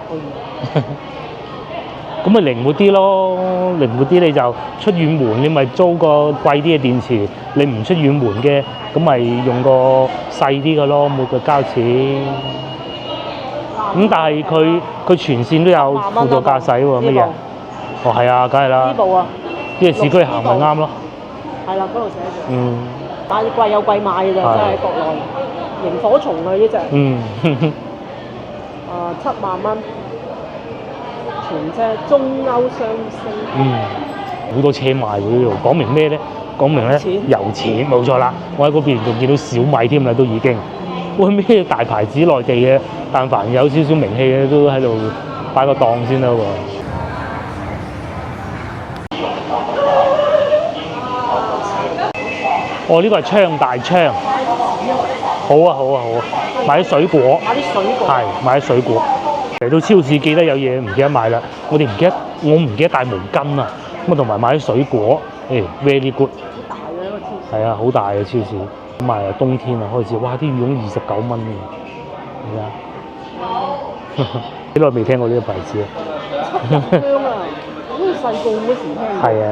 咁咪靈活啲咯，靈活啲你就出遠門，你咪租個貴啲嘅電池；你唔出遠門嘅，咁咪用個細啲嘅咯，每個交錢。咁但係佢全線都有輔助駕駛喎，乜嘢？哦，係啊，梗係啦。呢部啊，呢個市區行咪啱咯。係啦，嗰度寫住。但係貴有貴買嘅咋，真係喺國內。螢火蟲啊呢隻。7萬蚊。全車中歐雙星。好多車賣喎呢度，講明咩咧？講明咧油錢冇錯啦。我喺嗰邊仲見到小米添啦，都已經會咩大牌子內地嘅，但凡有少少名氣嘅都喺度擺個檔先得喎。哦，呢個係槍大槍，好啊好啊好啊！買啲水果，係買啲水果。嚟到超市記得有嘢唔記得買啦，我唔記得帶毛巾啊，咁啊同埋買啲水果，very good。好大嘅一個超市。係啊，好大嘅超市。咁啊冬天啊開始，哇啲羽絨29蚊嘅，係啊。幾耐未聽過呢個牌子啊？香啊！好似細個嗰時聽。係啊。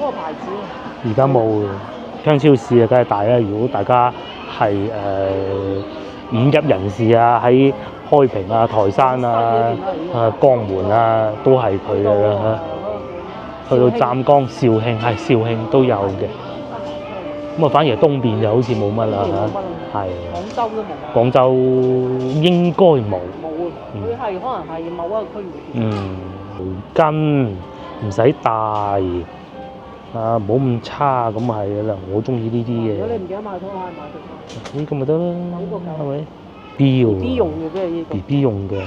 嗰個牌子。而家冇嘅。香超市啊，梗係大啦！如果大家係5級人士啊，喺開平啊、台山啊、江門啊，都係佢嘅啦。去到湛江、肇慶係肇慶都有嘅。咁啊，反而東邊就好似冇乜啦嚇。係。廣州都冇。廣州應該冇。冇啊！佢係可能係某一個區域。毛巾唔使帶。啊，冇咁差咁係嘅啦，我中意呢啲嘅。如果你唔記得買拖鞋買呢個咪得啦，係咪 ？B 用嘅即係呢個。BB 用嘅，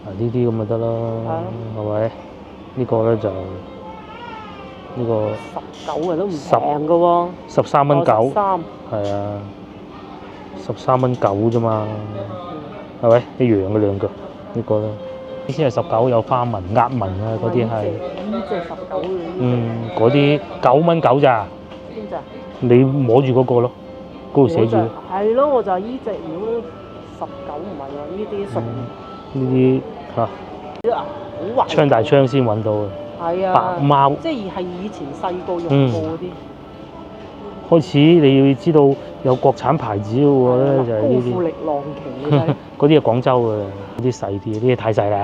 啊呢啲咁咪得啦，係咪？呢個咧就呢個19啊都唔平嘅喎，13蚊9，係啊，13蚊9啫嘛，係咪？一樣嘅兩個，呢個咧。呢先係19有花紋、壓紋啊，嗰啲係。呢隻19嘅。嗰啲9蚊9咋？邊隻？你摸住嗰個咯，嗰度寫住。係咯，我就係呢隻，如果19唔係喎，呢啲屬。呢啲嚇。好壞。槍大槍先揾到啊！係啊。白貓。即係以前細個用過嗰啲。開始你要知道有國產牌子嘅喎咧，就係呢啲。高富力浪旗嗰啲。嗰啲係廣州嘅，嗰啲細啲，呢啲太細啦，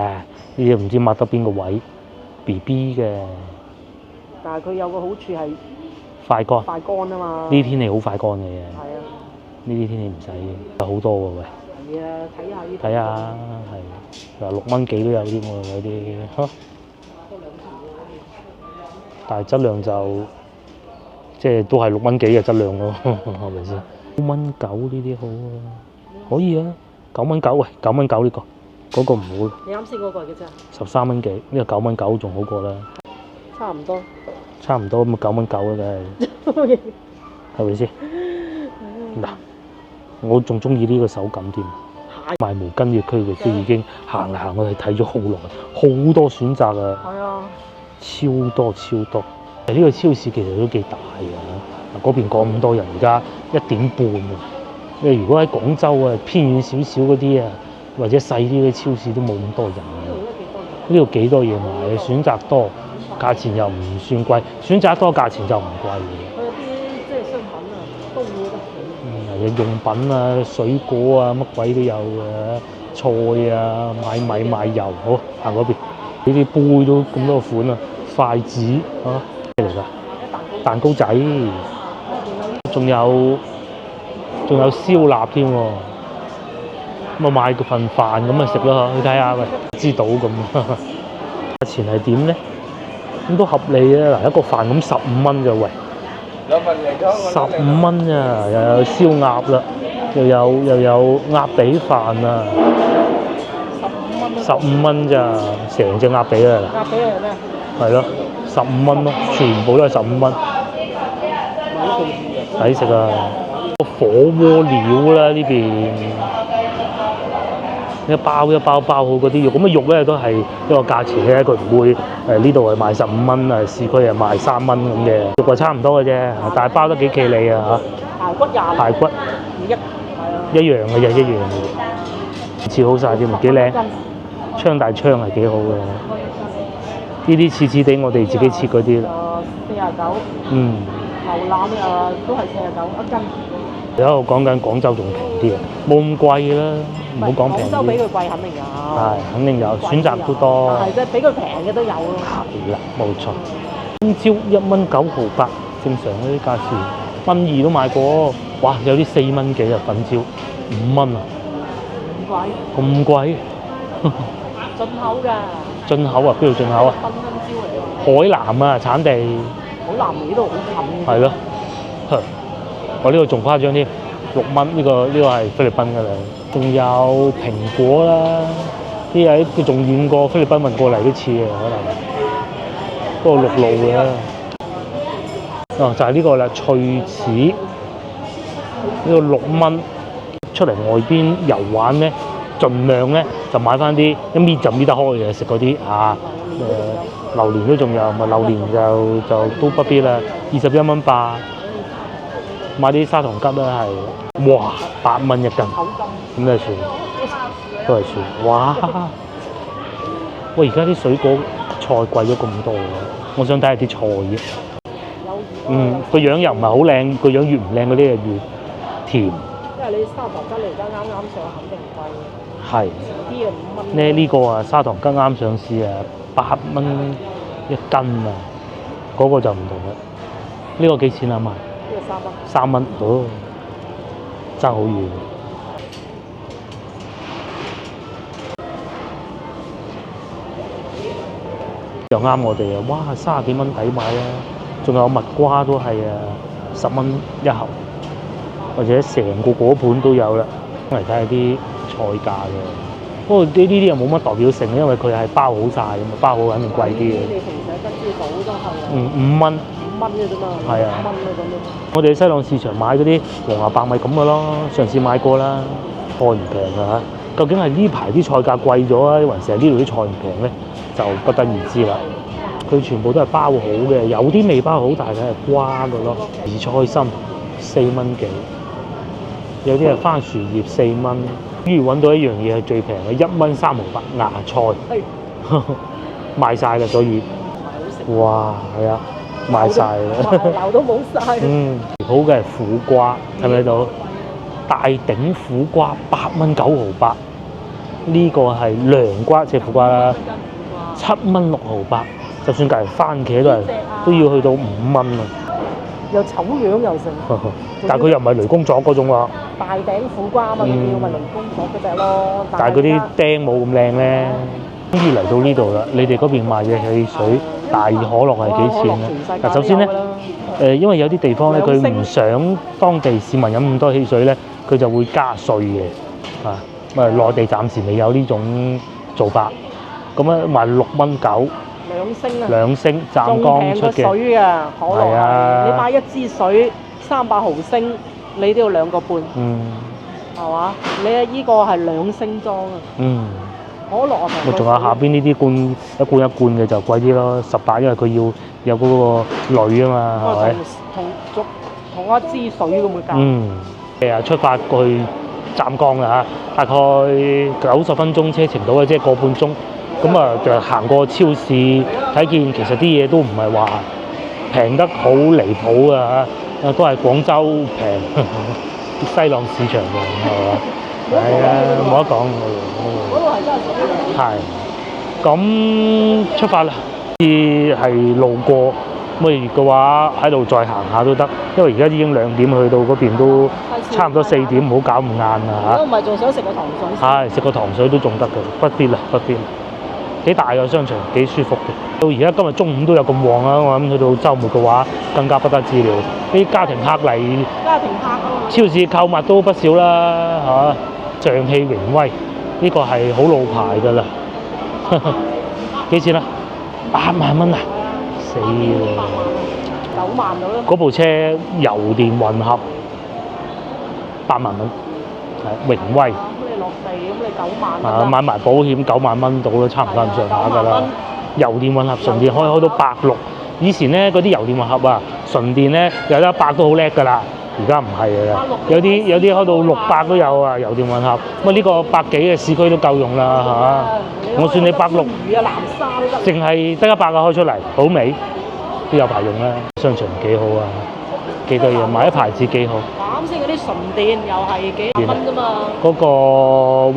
呢啲唔知抹得邊個位 ，BB 嘅。但係佢有個好處係快乾。快乾啊嘛。呢啲天氣好快乾嘅。係啊。呢啲天氣唔使嘅，有好多喎喂。係啊，睇下呢啲。睇下係，嗱6蚊幾都有啲喎，有啲嚇。但係質量就即係都係6蚊幾嘅質量咯，係咪先？9蚊9呢啲好啊，可以啊。9蚊9，喂，9蚊9呢個，嗰個唔好。你啱先嗰個係幾隻？13蚊幾，呢個9蚊9仲好過啦。差唔多。差唔多咁啊，9蚊9啦，梗係。係咪先？嗱，我仲中意呢個手感添。賣毛巾嘅區域都已經行嚟行去睇咗好耐，好多選擇啊。係啊。超多超多。呢個超市其實都幾大㗎，嗰邊咁多人，而家1點半喎。你如果喺廣州啊，偏遠少少嗰啲啊，或者細啲嘅超市都冇咁多人嘅。呢度幾多嘢買，選擇多，價錢又唔算貴，選擇多價錢就唔貴嘅。佢有啲即係商品啊，都會得起。用品啊、水果啊，乜鬼都有嘅，菜啊、買米買油，好行嗰邊。呢啲杯都咁多款啊，筷子嚇咩嚟㗎？蛋糕仔，仲有燒臘添喎，咁啊買個份飯咁啊食咯，去睇下喂，知道咁。價錢係點咧？咁都合理啊！嗱，一個飯咁15蚊咋喂，15蚊咋，又有燒鴨啦，又有鴨髀飯啊，15蚊咋，成隻鴨髀啊！鴨髀係咩？係咯，15蚊咯，全部都係15蚊，抵食啊！火鍋料啦呢邊，一包一包包好嗰啲肉，咁啊肉咧都係一個價錢嘅，佢唔會呢度係賣15蚊啊，市區係賣3蚊咁嘅，肉係差唔多嘅啫，但係包得幾企理啊嚇！排骨20，排骨一樣嘅啫，一樣嘅，切好晒添，幾靚，槍大槍係幾好嘅，呢啲似似地我哋自己切嗰啲啦。49。牛腩都係49一斤。而家我講緊廣州仲平啲啊，冇咁貴啦，唔好講平啲。廣州比佢貴肯定有。係，肯定有，選擇都多。係即係比佢平嘅都有咯。係啦，冇錯。香蕉1蚊9毫8，正常嗰啲價錢。1蚊2都買過，哇！有啲4蚊幾啊，粉蕉5蚊啊。咁貴？咁貴？進口㗎。進口啊？邊度進口啊？芬香蕉嚟㗎。海南啊，產地。海南嚟呢度好近。係咯。我呢度仲誇張添，蚊，呢個係菲律賓嘅啦。仲有蘋果啦，啲嘢佢仲遠過菲律賓運過嚟都似嘅可能。嗰個陸路嘅。哦，就係呢個啦，脆柿呢個6蚊。出嚟外邊遊玩咧，盡量咧就買翻啲一搣就搣得開嘅，食嗰啲榴蓮都仲有，咪榴蓮就都不必啦，21蚊8。買啲砂糖桔啦係，哇8蚊一斤，咁都係算，都係算。哇！喂，而家啲水果菜貴咗咁多，我想睇下啲菜嘅。個樣又唔係好靚，個樣越唔靚嗰啲就越甜。因為你砂糖桔嚟而家啱啱上，肯定貴。係。啲啊5蚊。咧呢個啊砂糖桔啱上市啊，8蚊一斤啊，嗰個就唔同啦。呢個幾錢啊賣？呢個3蚊。3蚊，哦，爭好遠。又啱我哋啊！哇，30幾蚊抵買啊！仲有蜜瓜都係啊，10蚊一盒。或者成個果盤都有啦，嚟睇下啲菜價嘅。不過呢啲又冇乜代表性，因為佢係包好晒咁啊，包好肯定貴啲嘅。你平時喺吉之島都係啊。5蚊。5蚊嘅啫嘛。係啊。5蚊啊咁樣。我哋喺西朗市場買嗰啲黃芽白米咁嘅咯，上次買過啦，菜唔平㗎嚇。究竟係呢排啲菜價貴咗啊，還是係呢度啲菜唔平咧？就不得而知啦。佢全部都係包好嘅，有啲未包好，但係係瓜嘅咯。兒菜心4蚊幾。有啲係番薯葉4蚊，終於揾到一樣嘢係最平嘅1蚊3毫8芽菜，賣晒啦，所以哇係啊，賣晒啦，流都冇晒。好嘅係苦瓜，睇唔睇到？大頂苦瓜8蚊9毫8，呢個係涼瓜即係苦瓜啦，7蚊6毫8，就算隔離番茄都要去到5蚊啊！又醜樣又成，但係佢又唔係雷公咗嗰種喎。大頂苦瓜啊嘛，叫咪雷公咗嗰隻咯。但係嗰啲釘冇咁靚咧。終於嚟到呢度啦！你哋嗰邊賣嘅汽水、大可樂係幾錢咧？嗱，首先咧，因為有啲地方咧，佢唔想當地市民飲咁多汽水咧，佢就會加稅嘅。內地暫時未有呢種做法。咁啊，賣6蚊9。2升湛江出嘅水啊，可樂係你買一支水300毫升，你都要2個半，係嘛？你啊依個係2升裝啊，可樂啊平。仲有下邊呢啲罐一罐嘅就貴啲咯，18，因為佢要有嗰個鋁啊嘛，係咪？同一支水咁嘅價。出發過去湛江啦嚇，大概90分鐘車程到嘅，即係個半鐘。咁啊，就行過超市睇見，其實啲嘢都唔係話平得好離譜啊！都係廣州平，西朗市場嘅係嘛？係啊，冇得講嗰度係真係係。咁出發啦，係路過，咁嘅話喺度再行下都得，因為而家已經2點，去到嗰邊都差唔多4點，唔好搞咁晏啊嚇！如果唔係，仲想食個糖水？係食個糖水都仲得嘅，不必啦，不必。幾大個商場，幾舒服嘅。到而家今日中午都有咁旺啊！我諗去到週末嘅話，更加不得之了。啲家庭客嚟，超市購物都不少啦嚇。象氣榮威呢個係好老牌㗎啦。幾錢啊？8萬蚊啊！死喎！9萬到啦。嗰部車油電混合8萬蚊，係榮威。落地咁你9萬。買埋保險9萬蚊到啦，差唔多咁上下㗎啦。油電混合純電可以開到160。以前咧嗰啲油電混合啊，純電咧有得100都好叻㗎啦。而家唔係㗎啦，有啲開到600都有啊，油電混合。咁啊呢個100幾嘅市區都夠用啦嚇。我算你160。淨係得100個開出嚟，好味都有排用啦。商場幾好啊，幾多嘢買，啲牌子幾好。啱先嗰啲純電又係幾萬蚊啫嘛。嗰個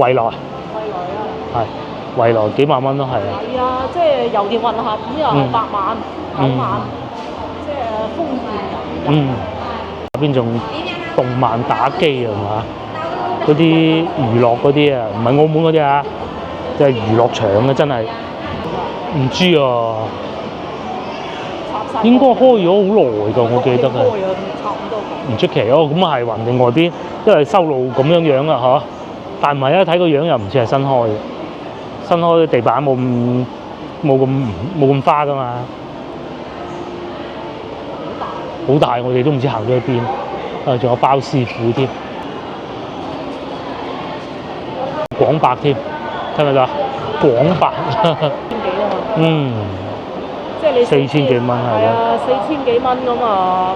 蔚來。係蔚來幾萬蚊都係啊。係啊，即係油電混合咁又係8萬、9萬，即係豐儉由人。入邊仲動漫打機係嘛？嗰啲娛樂嗰啲啊，唔係澳門嗰啲啊，即係娛樂場啊，真係唔知啊。應該開咗好耐㗎，我記得係。咁多個。唔出奇哦，咁啊係橫定外邊，因為修路咁樣啦嚇。但唔係啊，睇個樣又唔似係新開嘅，新開嘅地板冇咁花噶嘛。好大，我哋都唔知行咗去邊。仲有包師傅添，廣百添，聽唔聽到啊？廣百，嗯，即係你4000幾蚊係啊，4000幾蚊咁啊。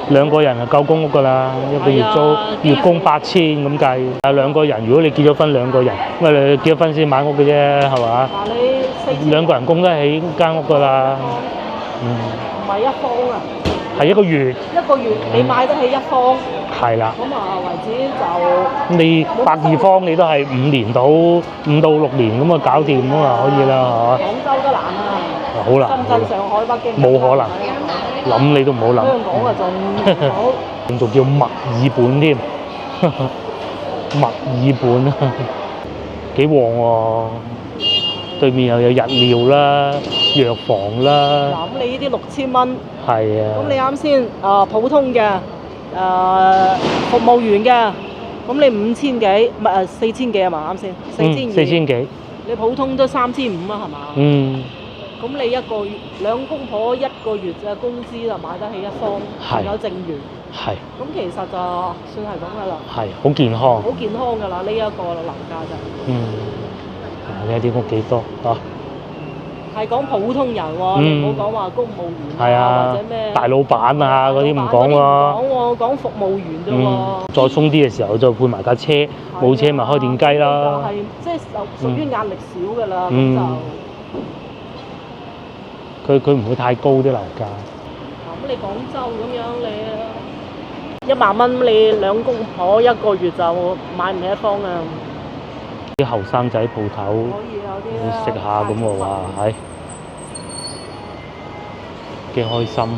兩個人就夠公屋㗎啦，一個月租月供8000咁計。兩個人，如果你結咗婚兩個人，咁你結咗婚先買屋嘅啫，係嘛？嗱你兩個人供得起間屋㗎啦，唔係一方啊。係一個月。一個月你買得起一方。係啦。咁啊，為止就你100-2方你都係5年到5到6年咁啊搞掂咁啊可以啦，係嘛？廣州都難啊。好難。深圳、上海、北京冇可能。諗你都唔好諗。香港啊仲好。仲叫墨爾本添，墨爾本啊，幾旺喎！對面又有日料啦、藥房啦。嗱，咁你呢啲6000蚊，係啊。咁你啱先普通嘅服務員嘅，咁你5000幾，唔係4000幾啊嘛？啱先，4000幾。你普通都3500啊，係嘛？嗯。咁你一個月兩公婆一個月嘅工資就買得起一方，有剩餘。係。咁其實就算係咁噶啦。係，好健康。好健康㗎啦，呢一個樓價就。呢啲屋幾多啊？係講普通人喎，你唔好講話公務員或者咩大老闆啊嗰啲唔講喎。講喎，講服務員啫喎。再鬆啲嘅時候就配埋架車，冇車咪開電雞啦。就係即係屬於壓力少㗎啦，咁就。佢唔會太高啲樓價。咁你廣州咁樣你10000蚊，你兩公婆一個月就買唔起一方啊！啲後生仔鋪頭食下咁喎，哇係幾開心嚇！呢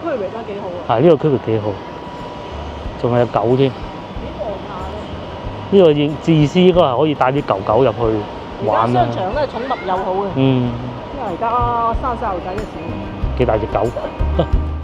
個區域都幾好啊！係呢個區域幾好，仲有狗添。幾旺下咧？呢個意思應該係可以帶啲狗狗入去玩啦。而家商場都係寵物友好嘅。因為而家生細路仔嘅時候。幾大隻狗？